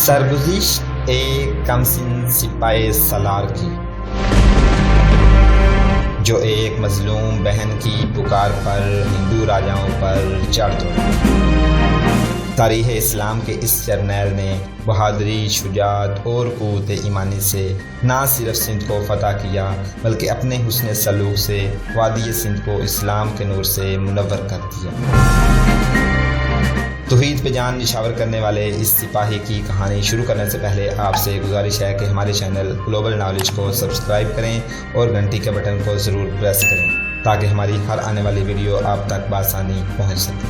सरगुज़िश एक कमसिन सिपाही सालार की, जो एक मज़लूम बहन की पुकार पर हिंदू राजाओं पर चढ़ दौड़ा। तारीख़ इस्लाम के इस जर्नैल ने बहादुरी, शुजाअत और क़ुव्वत ईमानी से न सिर्फ सिंध को फ़तह किया बल्कि अपने हुस्न सलूक से वादी सिंध को इस्लाम के नूर से मुनव्वर कर दिया। तौहीद पे जान निछावर करने वाले इस सिपाही की कहानी शुरू करने से पहले आपसे गुजारिश है कि हमारे चैनल ग्लोबल नॉलेज को सब्सक्राइब करें और घंटी के बटन को ज़रूर प्रेस करें ताकि हमारी हर आने वाली वीडियो आप तक बआसानी पहुंच सके।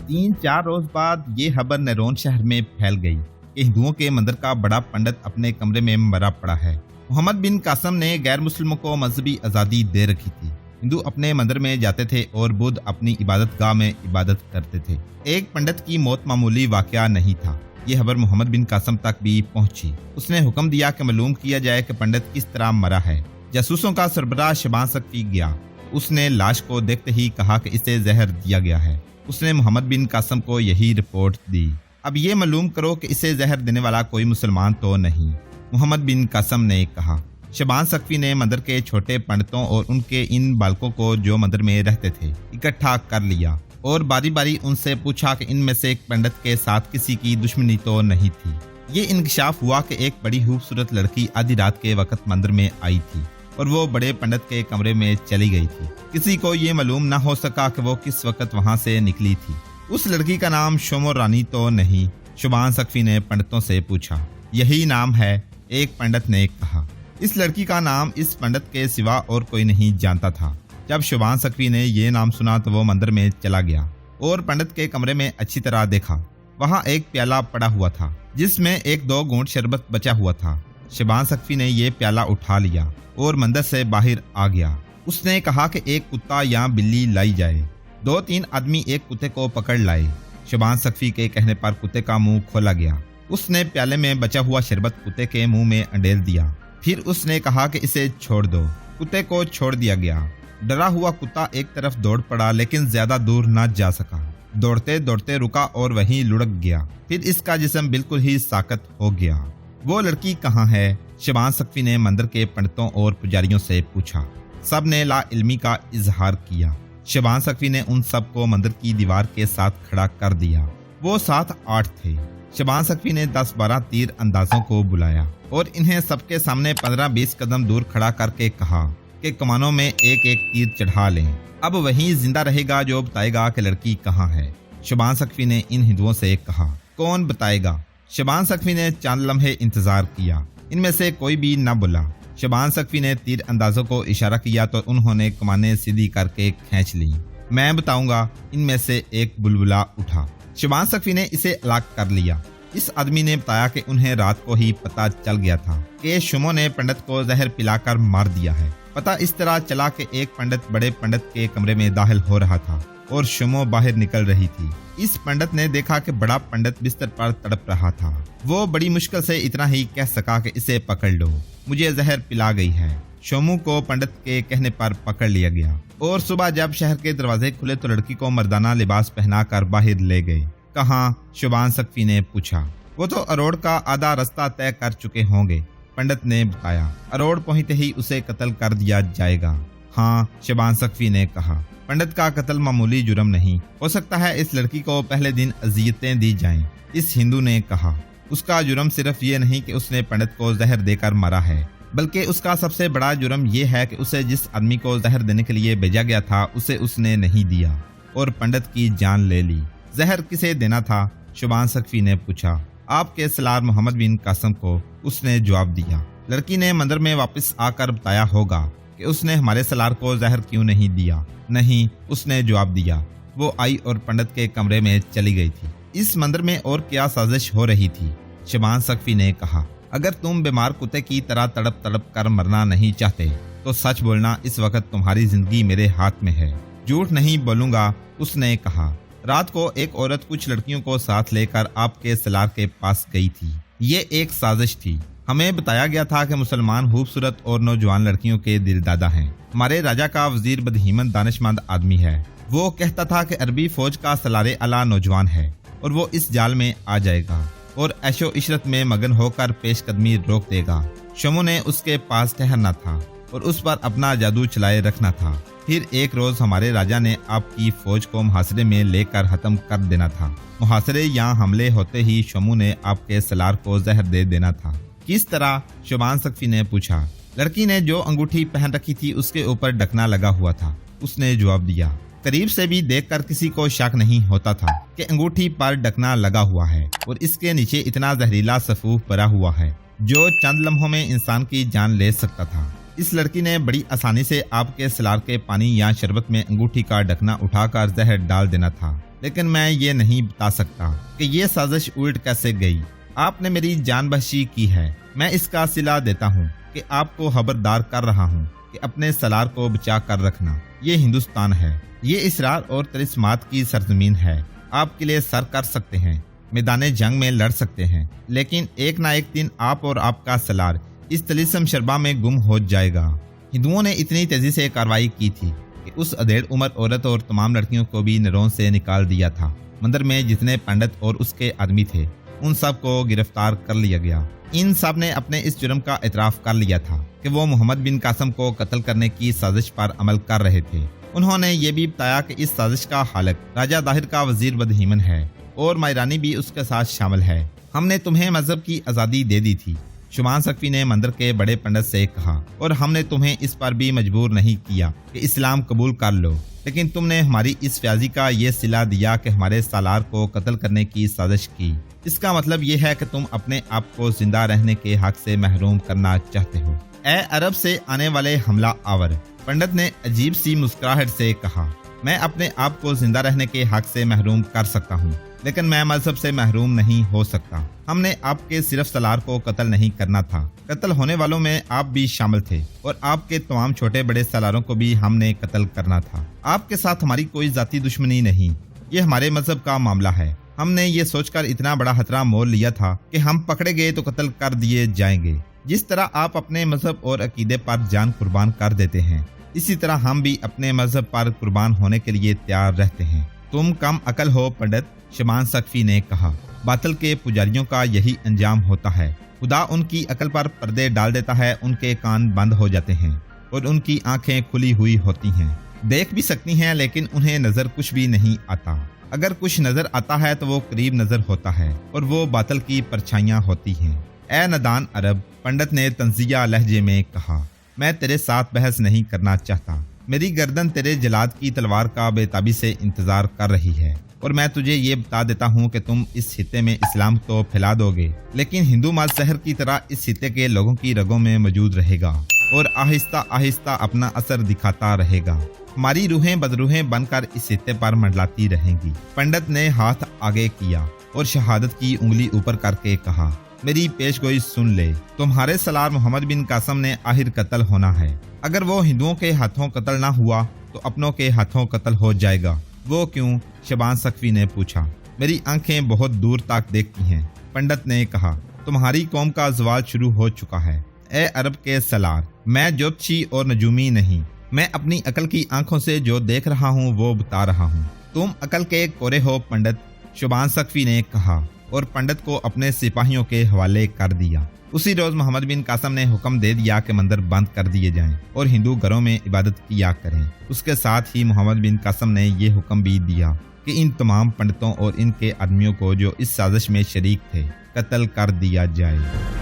3-4 रोज बाद ये खबर नैरोन शहर में फैल गई कि हिंदुओं के मंदिर का बड़ा पंडित अपने कमरे में मरा पड़ा है। मोहम्मद बिन कासम ने गैर मुस्लिमों को मजहबी आज़ादी दे रखी थी। हिंदू अपने मंदिर में जाते थे और बुद्ध अपनी इबादत गाह में इबादत करते थे। एक पंडित की मौत मामूली वाकया नहीं था। ये खबर मोहम्मद बिन कासम तक भी पहुंची। उसने हुक्म दिया कि मालूम किया जाए कि पंडित किस तरह मरा है। जासूसों का सरबराह शबान सक्फी गया। उसने लाश को देखते ही कहा कि इसे जहर दिया गया है। उसने मोहम्मद बिन कासम को यही रिपोर्ट दी। अब ये मालूम करो कि इसे जहर देने वाला कोई मुसलमान तो नहीं। मोहम्मद बिन कासम ने कहा। शबान सक्फी ने मंदिर के छोटे पंडितों और उनके इन बालकों को जो मंदिर में रहते थे इकट्ठा कर लिया और बारी बारी उनसे पूछा कि इनमें से एक पंडित के साथ किसी की दुश्मनी तो नहीं थी। ये इंकशाफ हुआ कि एक बड़ी खूबसूरत लड़की आधी रात के वक्त मंदिर में आई थी और वो बड़े पंडित के कमरे में चली गई थी। किसी को ये मालूम न हो सका कि वो किस वक्त वहां से निकली थी। उस लड़की का नाम शोमो रानी तो नहीं। शबान सक्फी ने पंडितों से पूछा। यही नाम है, एक पंडित ने कहा। इस लड़की का नाम इस पंडित के सिवा और कोई नहीं जानता था। जब शबान सक्फी ने ये नाम सुना तो वो मंदिर में चला गया और पंडित के कमरे में अच्छी तरह देखा। वहाँ एक प्याला पड़ा हुआ था जिसमें 1-2 घूंट शरबत बचा हुआ था। शबान सक्फी ने ये प्याला उठा लिया और मंदिर से बाहर आ गया। उसने कहा कि एक कुत्ता या बिल्ली लाई जाए। 2-3 आदमी एक कुत्ते को पकड़ लाए। शबान सक्फी के कहने पर कुत्ते का मुंह खोला गया। उसने प्याले में बचा हुआ शरबत कुत्ते के मुंह में अंडेल दिया। फिर उसने कहा कि इसे छोड़ दो। कुत्ते को छोड़ दिया गया। डरा हुआ कुत्ता एक तरफ दौड़ पड़ा लेकिन ज्यादा दूर न जा सका। दौड़ते दौड़ते रुका और वहीं लुढ़क गया। फिर इसका जिस्म बिल्कुल ही साकत हो गया। वो लड़की कहाँ है? शबान सक्फी ने मंदिर के पंडितों और पुजारियों से पूछा। सब ने ला इल्मी का इजहार किया। शबान सक्फी ने उन सब को मंदिर की दीवार के साथ खड़ा कर दिया। वो 7-8 थे। शबान सक्फी ने 10-12 तीर अंदाजों को बुलाया और इन्हें सबके सामने 15-20 कदम दूर खड़ा करके कहा कि कमानों में एक-एक तीर चढ़ा लें। अब वही जिंदा रहेगा जो बताएगा कि लड़की कहाँ है। शबान सक्फी ने इन हिंदुओं से कहा। कौन बताएगा? शबान सक्फी ने चंद लम्हे इंतजार किया। इनमें से कोई भी न बोला। शबान सक्फी ने तीर अंदाजों को इशारा किया तो उन्होंने कमाने सीधी करके खींच ली। मैं बताऊंगा। इनमें से एक बुलबुला उठा। शबान सक्फी ने इसे अलग कर लिया। इस आदमी ने बताया कि उन्हें रात को ही पता चल गया था कि शुमो ने पंडित को जहर पिलाकर मार दिया है। पता इस तरह चला कि एक पंडित बड़े पंडित के कमरे में दाखिल हो रहा था और शुमो बाहर निकल रही थी। इस पंडित ने देखा कि बड़ा पंडित बिस्तर पर तड़प रहा था। वो बड़ी मुश्किल से इतना ही कह सका कि इसे पकड़ लो, मुझे जहर पिला गई है। शोमू को पंडित के कहने पर पकड़ लिया गया और सुबह जब शहर के दरवाजे खुले तो लड़की को मर्दाना लिबास पहनाकर बाहर ले गए। कहाँ? शबान सक्फी ने पूछा। वो तो अरोड़ का आधा रास्ता तय कर चुके होंगे, पंडित ने बताया। अरोड़ पहुंचते ही उसे कत्ल कर दिया जाएगा। हाँ, शबान सक्फी ने कहा। पंडित का कत्ल मामूली जुर्म नहीं हो सकता है। इस लड़की को पहले दिन अजियतें दी जाएं। इस हिंदू ने कहा। उसका जुर्म सिर्फ ये नहीं कि उसने पंडित को जहर देकर मारा है बल्कि उसका सबसे बड़ा जुर्म यह है कि उसे जिस आदमी को जहर देने के लिए भेजा गया था उसे उसने नहीं दिया और पंडित की जान ले ली। जहर किसे देना था? शबान सक्फी ने पूछा। आपके सलार मोहम्मद बिन कासम को, उसने जवाब दिया। लड़की ने मंदिर में वापस आकर बताया होगा कि उसने हमारे सलार को जहर क्यों नहीं दिया। नहीं, उसने जवाब दिया। वो आई और पंडित के कमरे में चली गई थी। इस मंदिर में और क्या साजिश हो रही थी? शबान सक्फी ने कहा। अगर तुम बीमार कुत्ते की तरह तड़प तड़प कर मरना नहीं चाहते तो सच बोलना। इस वक्त तुम्हारी जिंदगी मेरे हाथ में है। झूठ नहीं बोलूंगा, उसने कहा। रात को एक औरत कुछ लड़कियों को साथ लेकर आपके सलार के पास गई थी। ये एक साजिश थी। हमें बताया गया था कि मुसलमान खूबसूरत और नौजवान लड़कियों के दिलदादा हैं। हमारे राजा का वजीर बदहीमन दानिशमंद आदमी है। वो कहता था कि अरबी फौज का सलारे अला नौजवान है और वो इस जाल में आ जाएगा और ऐशो इशरत में मगन होकर पेशकदमी रोक देगा। शमू ने उसके पास ठहरना था और उस पर अपना जादू चलाए रखना था। फिर एक रोज हमारे राजा ने आपकी फौज को मुहासरे में लेकर खत्म कर देना था। मुहासरे या हमले होते ही शमू ने आपके सलार को जहर दे देना था। किस तरह? शबान सख्फी ने पूछा। लड़की ने जो अंगूठी पहन रखी थी उसके ऊपर ढकना लगा हुआ था। उसने जवाब दिया। करीब से भी देखकर किसी को शक नहीं होता था कि अंगूठी पर ढकना लगा हुआ है और इसके नीचे इतना जहरीला सफूफ भरा हुआ है जो चंद लम्हों में इंसान की जान ले सकता था। इस लड़की ने बड़ी आसानी से आपके सलार के पानी या शरबत में अंगूठी का ढकना उठाकर जहर डाल देना था, लेकिन मैं ये नहीं बता सकता कि ये साजिश उल्ट कैसे गई। आपने मेरी जान बख्शी की है। मैं इसका सिला देता हूँ कि आपको खबरदार कर रहा हूँ कि अपने सलार को बचा कर रखना। ये हिंदुस्तान है, ये इसरार और तरिस्मात की सरजमीन है। आप किले सर कर सकते हैं, मैदाने जंग में लड़ सकते हैं, लेकिन एक ना एक दिन आप और आपका सलार इस तलीसम शरबा में गुम हो जाएगा। हिंदुओं ने इतनी तेजी से कार्रवाई की थी कि उस अधेड़ उम्र औरत और तमाम लड़कियों को भी नरों से निकाल दिया था। मंदिर में जितने पंडित और उसके आदमी थे उन सब को गिरफ्तार कर लिया गया। इन सब ने अपने इस जुर्म का इतराफ कर लिया था कि वो मोहम्मद बिन कासम को कत्ल करने की साजिश पर अमल कर रहे थे। उन्होंने ये भी बताया कि इस साजिश का हालक राजा दाहिर का वजीर बदहीमन है और मायरानी भी उसके साथ शामिल है। हमने तुम्हें मजहब की आज़ादी दे दी थी, शुमान सख्फी ने मंदिर के बड़े पंडित से कहा, और हमने तुम्हें इस पर भी मजबूर नहीं किया कि इस्लाम कबूल कर लो, लेकिन तुमने हमारी इस फ्याजी का ये सिला दिया कि हमारे सालार को कत्ल करने की साजिश की। इसका मतलब ये है कि तुम अपने आप को जिंदा रहने के हक से महरूम करना चाहते हो। ए अरब से आने वाले हमला आवर, पंडित ने अजीब सी मुस्कुराहट से कहा, मैं अपने आप को जिंदा रहने के हक से महरूम कर सकता हूँ, लेकिन मैं मजहब से महरूम नहीं हो सकता। हमने आपके सिर्फ सलार को कत्ल नहीं करना था, कत्ल होने वालों में आप भी शामिल थे और आपके तमाम छोटे बड़े सलारों को भी हमने कत्ल करना था। आपके साथ हमारी कोई जाती दुश्मनी नहीं, ये हमारे मजहब का मामला है। हमने ये सोचकर इतना बड़ा खतरा मोल लिया था कि हम पकड़े गए तो कत्ल कर दिए जाएंगे। जिस तरह आप अपने मजहब और अकीदे पर जान कुर्बान कर देते हैं, इसी तरह हम भी अपने मजहब पर कुर्बान होने के लिए तैयार रहते हैं। तुम कम अकल हो पंडित, शमान सख्फी ने कहा। बातिल के पुजारियों का यही अंजाम होता है। खुदा उनकी अकल पर पर्दे डाल देता है, उनके कान बंद हो जाते हैं और उनकी आंखें खुली हुई होती हैं। देख भी सकती हैं लेकिन उन्हें नजर कुछ भी नहीं आता। अगर कुछ नजर आता है तो वो करीब नजर होता है और वो बातिल की परछाइयां होती हैं। ए नदान अरब, पंडित ने तंजिया लहजे में कहा, मैं तेरे साथ बहस नहीं करना चाहता। मेरी गर्दन तेरे जलाद की तलवार का बेताबी से इंतजार कर रही है और मैं तुझे ये बता देता हूँ कि तुम इस हिस्से में इस्लाम तो फैला दोगे, लेकिन हिंदू मत शहर की तरह इस हिस्से के लोगों की रगों में मौजूद रहेगा और आहिस्ता आहिस्ता अपना असर दिखाता रहेगा। हमारी रूहें बदरूहें बनकर इस हिस्से पर मंडलाती रहेंगी। पंडित ने हाथ आगे किया और शहादत की उंगली ऊपर करके कहा, मेरी पेशगोई सुन ले। तुम्हारे सलार मोहम्मद बिन कासम ने आखिर कत्ल होना है। अगर वो हिंदुओं के हाथों कत्ल ना हुआ तो अपनों के हाथों कत्ल हो जाएगा। वो क्यों? शबान सख्फी ने पूछा। मेरी आंखें बहुत दूर तक देखती हैं, पंडित ने कहा। तुम्हारी कौम का ज़वाल शुरू हो चुका है। ए अरब के सलार, मैं ज्योतिषी और नजूमी नहीं, मैं अपनी अकल की आंखों से जो देख रहा हूँ वो बता रहा हूँ। तुम अकल के कोरे हो पंडित, शबान सख्फी ने कहा और पंडित को अपने सिपाहियों के हवाले कर दिया। उसी रोज मोहम्मद बिन कासम ने हुक्म दे दिया कि मंदिर बंद कर दिए जाएं और हिंदू घरों में इबादत किया करें। उसके साथ ही मोहम्मद बिन कासम ने ये हुक्म भी दिया कि इन तमाम पंडितों और इनके आदमियों को जो इस साजिश में शरीक थे कत्ल कर दिया जाए।